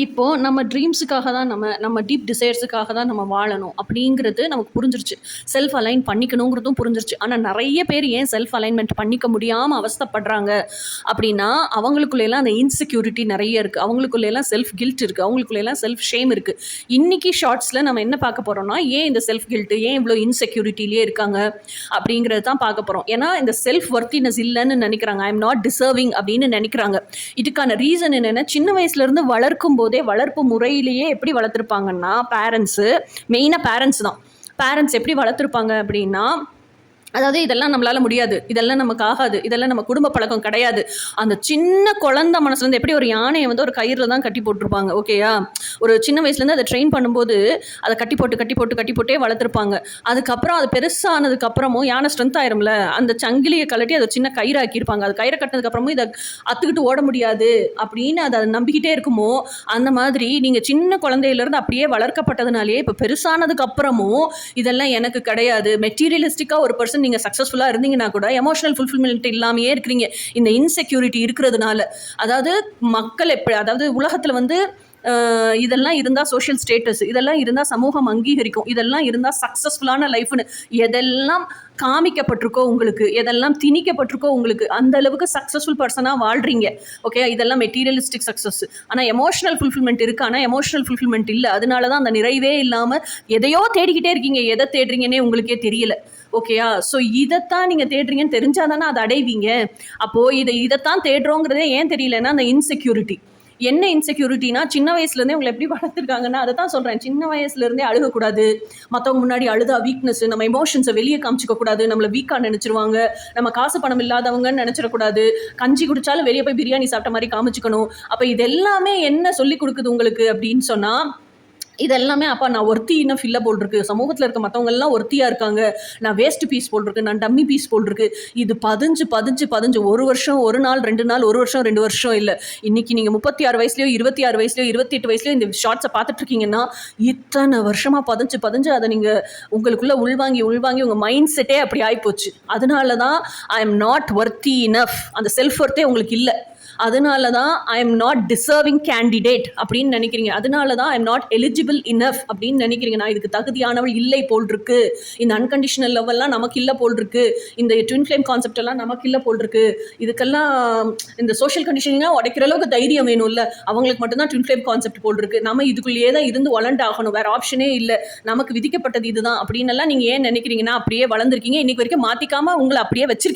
இப்போது நம்ம ட்ரீம்ஸுக்காக தான் நம்ம டீப் டிசைர்ஸுக்காக தான் நம்ம வாழணும் அப்படிங்கிறது நமக்கு புரிஞ்சிருச்சு. செல்ஃப் அலைன் பண்ணிக்கணுங்கிறதும் புரிஞ்சிருச்சு. ஆனால் நிறைய பேர் ஏன் செல்ஃப் அலைன்மெண்ட் பண்ணிக்க முடியாமல் அவஸ்தைப்படுறாங்க அப்படின்னா, அவங்களுக்குள்ளேலாம் அந்த இன்செக்யூரிட்டி நிறைய இருக்குது. அவங்களுக்குள்ளேலாம் செல்ஃப் கில்ட் இருக்குது. அவங்களுக்குள்ளேலாம் செல்ஃப் ஷேம் இருக்குது. இன்றைக்கி ஷார்ட்ஸில் நம்ம என்ன பார்க்க போகிறோம்னா, ஏன் இந்த செல்ஃப் கில்ட்டு, ஏன் இவ்வளோ இன்செக்யூரிட்டிலே இருக்காங்க அப்படிங்கிறது தான் பார்க்க போகிறோம். ஏன்னா இந்த செல்ஃப் ஒர்த்தினஸ் இல்லைன்னு நினைக்கிறாங்க. ஐ எம் நாட் டிசர்விங் அப்படின்னு நினைக்கிறாங்க. இதுக்கான ரீசன் என்னென்னா, சின்ன வயசுலேருந்து வளர்க்கும் போதே வளர்ப்பு முறையிலேயே எப்படி வளர்த்துருப்பாங்கன்னா, மெயினாக பேரண்ட்ஸ் தான். பேரண்ட்ஸ் எப்படி வளர்த்துருப்பாங்க அப்படின்னா, அதாவது இதெல்லாம் நம்மளால முடியாது, இதெல்லாம் நமக்கு ஆகாது, இதெல்லாம் நம்ம குடும்ப பழக்கம் கிடையாது. அந்த சின்ன குழந்தை மனசுலேருந்து எப்படி ஒரு யானையை வந்து ஒரு கயிறில் தான் கட்டி போட்டிருப்பாங்க. ஓகேயா? ஒரு சின்ன வயசுலேருந்து அதை ட்ரெயின் பண்ணும்போது அதை கட்டி போட்டே வளர்த்துருப்பாங்க. அதுக்கப்புறம் அது பெருசானதுக்கப்புறமும் யானை ஸ்ட்ரென்த் ஆயிரும்ல, அந்த சங்கிலியை கலட்டி அதை சின்ன கயிறாக்கியிருப்பாங்க. அது கயிறை கட்டினதுக்கப்புறமும் இதை அத்துக்கிட்டு ஓட முடியாது அப்படின்னு அதை நம்பிக்கிட்டே இருக்குமோ, அந்த மாதிரி நீங்கள் சின்ன குழந்தையிலேருந்து அப்படியே வளர்க்கப்பட்டதுனாலே இப்போ பெருசானதுக்கப்புறமும் இதெல்லாம் எனக்கு கிடையாது. மெட்டீரியலிஸ்டிக்காக ஒரு பர்சன் நீங்கள் சக்ஸஸ்ஃபுல்லாக இருந்தீங்கன்னா கூட எமோஷனல் ஃபுல்ஃபில்மெண்ட் இல்லாமையே இருக்கிறீங்க, இந்த இன்செக்யூரிட்டி இருக்கிறதுனால. அதாவது மக்கள் அதாவது உலகத்தில் வந்து இதெல்லாம் இருந்தால் சோஷியல் ஸ்டேட்டஸ், இதெல்லாம் இருந்தால் சமூகம் அங்கீகரிக்கும், இதெல்லாம் இருந்தால் சக்ஸஸ்ஃபுல்லான லைஃப்னு எதெல்லாம் காமிக்கப்பட்டிருக்கோ உங்களுக்கு, எதெல்லாம் திணிக்கப்பட்டிருக்கோ உங்களுக்கு, அந்த அளவுக்கு சக்ஸஸ்ஃபுல் பர்சனாக வாழ்கிறீங்க. ஓகே, இதெல்லாம் மெட்டீரியலிஸ்டிக் சக்ஸஸ். ஆனால் எமோஷனல் ஃபுல்ஃபில்மெண்ட் இருக்குது, ஆனால் எமோஷனல் ஃபுல்ஃபில்மெண்ட் இல்லை. அதனால தான் அந்த நிறைவே இல்லாமல் எதையோ தேடிக்கிட்டே இருக்கீங்க. எதை தேடுறீங்கன்னே உங்களுக்கே தெரியல. ஓகேயா? ஸோ இதைத்தான் நீங்கள் தேடுறீங்கன்னு தெரிஞ்சால் தானே அதை அடைவீங்க. அப்போது இதைத்தான் தேடுறோங்கிறதே ஏன் தெரியலன்னா, அந்த இன்செக்யூரிட்டி. என்ன இன்செக்யூரிட்டினா, சின்ன வயசுலேருந்தே உங்களை எப்படி வளர்த்துருக்காங்கன்னா, அதை தான் சொல்கிறேன். சின்ன வயசுலேருந்தே அழுகக்கூடாது, மற்றவங்க முன்னாடி அழுதா வீக்னஸ், நம்ம எமோஷன்ஸை வெளியே காமிச்சிக்கக்கூடாது, நம்மளை வீக்காக நினச்சிருவாங்க, நம்ம காசு பணம் இல்லாதவங்கன்னு நினச்சிடக்கூடாது, கஞ்சி குடித்தாலும் வெளியே போய் பிரியாணி சாப்பிட்ட மாதிரி காமிச்சிக்கணும். அப்போ இது எல்லாமே என்ன சொல்லி கொடுக்குது உங்களுக்கு அப்படின்னு சொன்னால், இதெல்லாமே அப்போ நான் ஒர்த்தி இன்னும் ஃபில்ல போட்டிருக்கு, சமூகத்தில் இருக்க மற்றவங்கெல்லாம் ஒர்த்தியாக இருக்காங்க, நான் வேஸ்ட் பீஸ் போட்டிருக்கு, நான் டம்மி பீஸ் போட்டிருக்கு. இது பதிஞ்சு ஒரு வருஷம், ஒரு நாள், 2 நாள், ஒரு வருஷம், 2 வருஷம் இல்லை. இன்றைக்கி நீங்கள் 36 வயசுலையோ 26 வயசுலையோ 28 வயசுலையோ இந்த ஷார்ட்ஸை பார்த்துட்ருக்கீங்கன்னா, இத்தனை வருஷமாக பதிஞ்சு அதை நீங்கள் உங்களுக்குள்ளே உள்வாங்கி உங்கள் மைண்ட் செட்டே அப்படி ஆகிப்போச்சு. அதனால தான் I am not worthy enough, அந்த செல்ஃப் ஒர்த்தே உங்களுக்கு இல்லை. அதனால தான் I am not deserving candidate அப்படின்னு நினைக்கிறீங்க. அதனால தான் I am not eligible enough அப்படின்னு நினைக்கிறீங்க. நான் இதுக்கு தகுதியானவள் இல்லை போல் இருக்கு, இந்த அன்கண்டிஷனல் லவ்வெல்லாம் நமக்கு இல்லை போல் இருக்கு, இந்த ட்வின் ஃப்ளேம் கான்செப்ட் எல்லாம் நமக்கு இல்லை போல் இருக்கு, இதுக்கெல்லாம் இந்த சோஷியல் கண்டிஷனிங்காக உடைக்கிற அளவுக்கு தைரியம் வேணும் இல்லை, அவங்களுக்கு மட்டும்தான் ட்வின் ஃப்ளேம் கான்செப்ட் போல் இருக்கு, நம்ம இதுக்குள்ளேயே தான் இருந்து வளர்ந்தாகணும், வேறு ஆப்ஷனே இல்லை, நமக்கு விதிக்கப்பட்டது இதுதான் அப்படின்னு எல்லாம் நீங்கள் ஏன் நினைக்கிறீங்கன்னா அப்படியே வளர்ந்துருக்கீங்க. இன்னைக்கு வரைக்கும் மாற்றிக்காமல் உங்களை அப்படியே வச்சிருக்கீங்க.